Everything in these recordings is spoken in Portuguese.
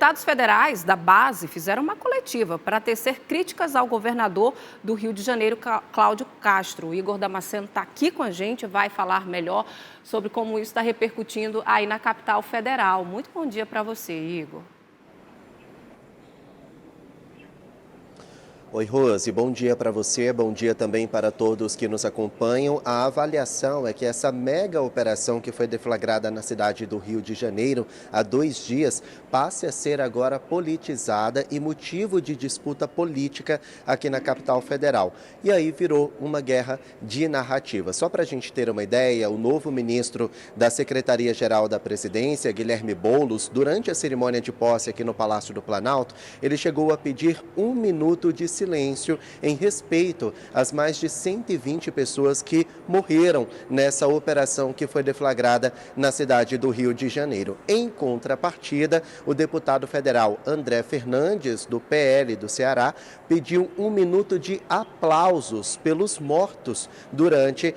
Deputados federais da base fizeram uma coletiva para tecer críticas ao governador do Rio de Janeiro, Cláudio Castro. O Igor Damasceno está aqui com a gente, vai falar melhor sobre como isso está repercutindo aí na capital federal. Muito bom dia para você, Igor. Oi, Rose, bom dia para você, bom dia também para todos que nos acompanham. A avaliação é que essa mega operação que foi deflagrada na cidade do Rio de Janeiro há 2 dias passe a ser agora politizada e motivo de disputa política aqui na capital federal. E aí virou uma guerra de narrativa. Só para a gente ter uma ideia, o novo ministro da Secretaria-Geral da Presidência, Guilherme Boulos, durante a cerimônia de posse aqui no Palácio do Planalto, ele chegou a pedir 1 minuto de silêncio em respeito às mais de 120 pessoas que morreram nessa operação que foi deflagrada na cidade do Rio de Janeiro. Em contrapartida, o deputado federal André Fernandes, do PL do Ceará, pediu 1 minuto de aplausos pelos mortos durante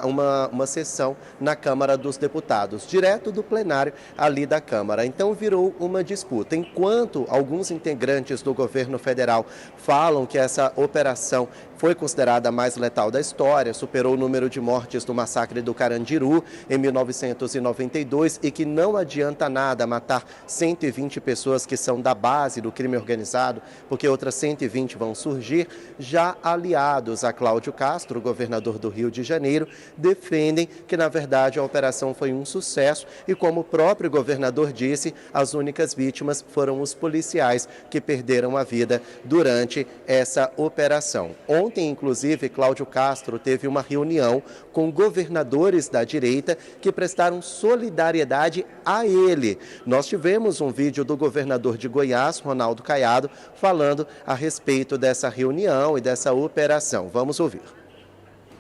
uma sessão na Câmara dos Deputados, direto do plenário ali da Câmara. Então virou uma disputa. Enquanto alguns integrantes do governo federal falam que essa operação foi considerada a mais letal da história, superou o número de mortes do massacre do Carandiru em 1992 e que não adianta nada matar 120 pessoas que são da base do crime organizado, porque outras 120 vão surgir. Já aliados a Cláudio Castro, governador do Rio de Janeiro, defendem que, na verdade, a operação foi um sucesso e, como o próprio governador disse, as únicas vítimas foram os policiais que perderam a vida durante essa operação. Ontem, inclusive, Cláudio Castro teve uma reunião com governadores da direita que prestaram solidariedade a ele. Nós tivemos um vídeo do governador de Goiás, Ronaldo Caiado, falando a respeito dessa reunião e dessa operação. Vamos ouvir.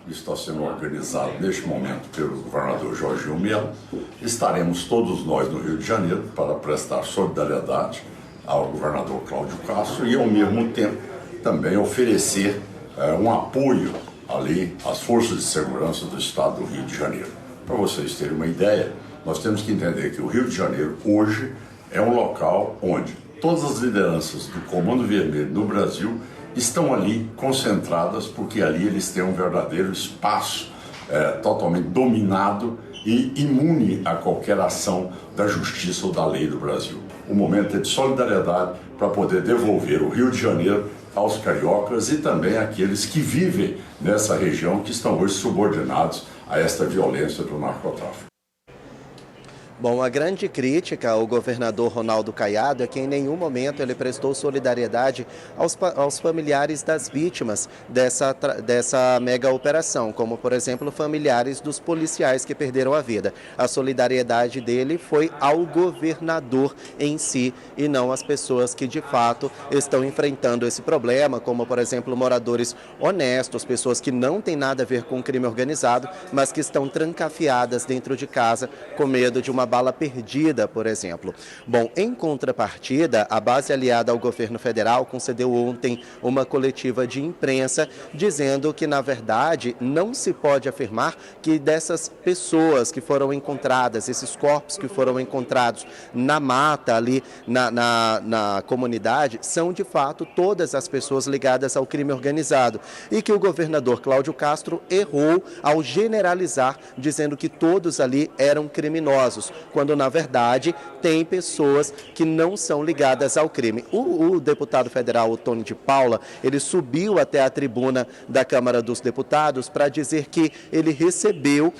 Está sendo organizado neste momento pelo governador Jorginho Melo. Estaremos todos nós no Rio de Janeiro para prestar solidariedade ao governador Cláudio Castro e, ao mesmo tempo, também oferecer um apoio ali às forças de segurança do estado do Rio de Janeiro. Para vocês terem uma ideia, nós temos que entender que o Rio de Janeiro hoje é um local onde todas as lideranças do Comando Vermelho no Brasil estão ali concentradas, porque ali eles têm um verdadeiro espaço totalmente dominado e imune a qualquer ação da justiça ou da lei do Brasil. O momento é de solidariedade para poder devolver o Rio de Janeiro aos cariocas e também àqueles que vivem nessa região, que estão hoje subordinados a esta violência do narcotráfico. Bom, a grande crítica ao governador Ronaldo Caiado é que em nenhum momento ele prestou solidariedade aos familiares das vítimas dessa mega operação, como, por exemplo, familiares dos policiais que perderam a vida. A solidariedade dele foi ao governador em si e não às pessoas que, de fato, estão enfrentando esse problema, como, por exemplo, moradores honestos, pessoas que não têm nada a ver com o crime organizado, mas que estão trancafiadas dentro de casa com medo de uma bala perdida, por exemplo. Bom, em contrapartida, a base aliada ao governo federal concedeu ontem uma coletiva de imprensa dizendo que, na verdade, não se pode afirmar que dessas pessoas que foram encontradas, esses corpos que foram encontrados na mata ali na comunidade, são de fato todas as pessoas ligadas ao crime organizado e que o governador Cláudio Castro errou ao generalizar, dizendo que todos ali eram criminosos, quando, na verdade, tem pessoas que não são ligadas ao crime. O deputado federal, o Tony de Paula, ele subiu até a tribuna da Câmara dos Deputados para dizer que ele recebeu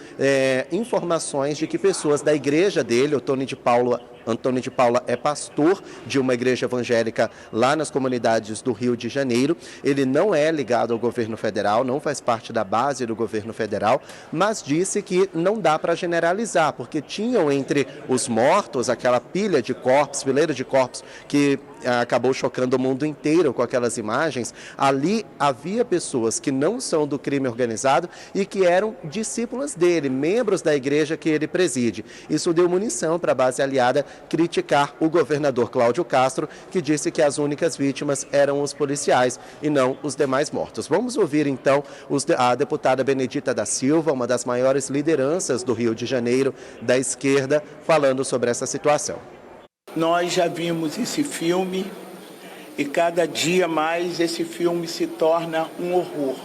informações de que pessoas da igreja dele, o Antônio de Paula é pastor de uma igreja evangélica lá nas comunidades do Rio de Janeiro. Ele não é ligado ao governo federal, não faz parte da base do governo federal, mas disse que não dá para generalizar, porque tinham entre os mortos aquela pilha de corpos, fileira de corpos, que acabou chocando o mundo inteiro com aquelas imagens. Ali havia pessoas que não são do crime organizado e que eram discípulas dele, membros da igreja que ele preside. Isso deu munição para a base aliada criticar o governador Cláudio Castro, que disse que as únicas vítimas eram os policiais e não os demais mortos. Vamos ouvir então a deputada Benedita da Silva, uma das maiores lideranças do Rio de Janeiro, da esquerda, falando sobre essa situação. Nós já vimos esse filme e cada dia mais esse filme se torna um horror.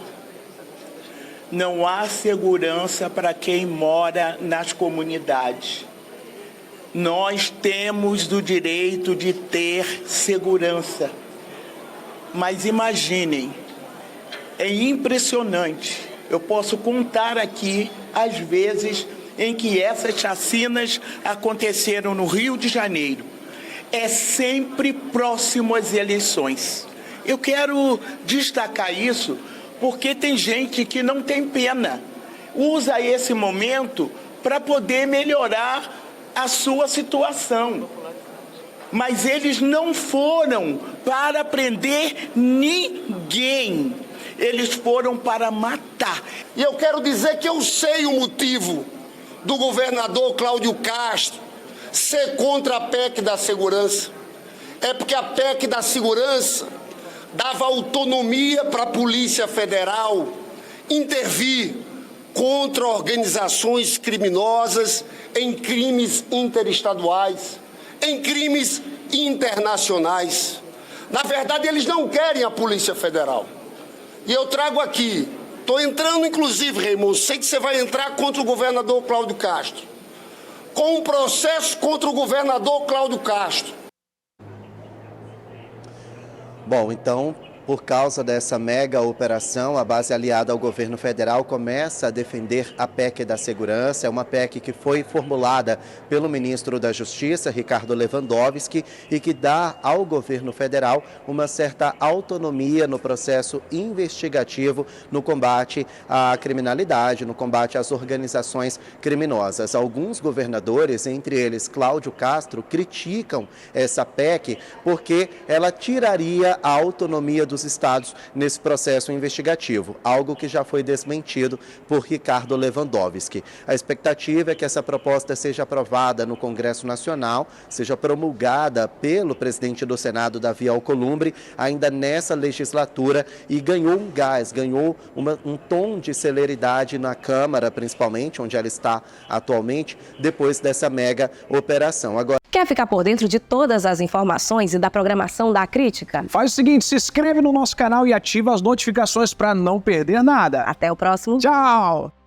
Não há segurança para quem mora nas comunidades. Nós temos o direito de ter segurança. Mas imaginem, é impressionante. Eu posso contar aqui as vezes em que essas chacinas aconteceram no Rio de Janeiro. É sempre próximo às eleições. Eu quero destacar isso porque tem gente que não tem pena. Usa esse momento para poder melhorar a sua situação. Mas eles não foram para prender ninguém. Eles foram para matar. E eu quero dizer que eu sei o motivo do governador Cláudio Castro ser contra a PEC da segurança. É porque a PEC da segurança dava autonomia para a Polícia Federal intervir contra organizações criminosas em crimes interestaduais, em crimes internacionais. Na verdade, eles não querem a Polícia Federal. E eu trago aqui, estou entrando inclusive, Raimundo, sei que você vai entrar contra o governador Cláudio Castro, com um processo contra o governador Cláudio Castro. Bom, então, por causa dessa mega operação, a base aliada ao governo federal começa a defender a PEC da segurança. É uma PEC que foi formulada pelo ministro da Justiça, Ricardo Lewandowski, e que dá ao governo federal uma certa autonomia no processo investigativo no combate à criminalidade, no combate às organizações criminosas. Alguns governadores, entre eles Cláudio Castro, criticam essa PEC porque ela tiraria a autonomia dos estados nesse processo investigativo, algo que já foi desmentido por Ricardo Lewandowski. A expectativa é que essa proposta seja aprovada no Congresso Nacional, seja promulgada pelo presidente do Senado, Davi Alcolumbre, ainda nessa legislatura, e ganhou um gás, ganhou um tom de celeridade na Câmara, principalmente, onde ela está atualmente, depois dessa mega operação. Agora, quer ficar por dentro de todas as informações e da programação da Crítica? Faz o seguinte, se inscreve no nosso canal e ativa as notificações para não perder nada. Até o próximo. Tchau!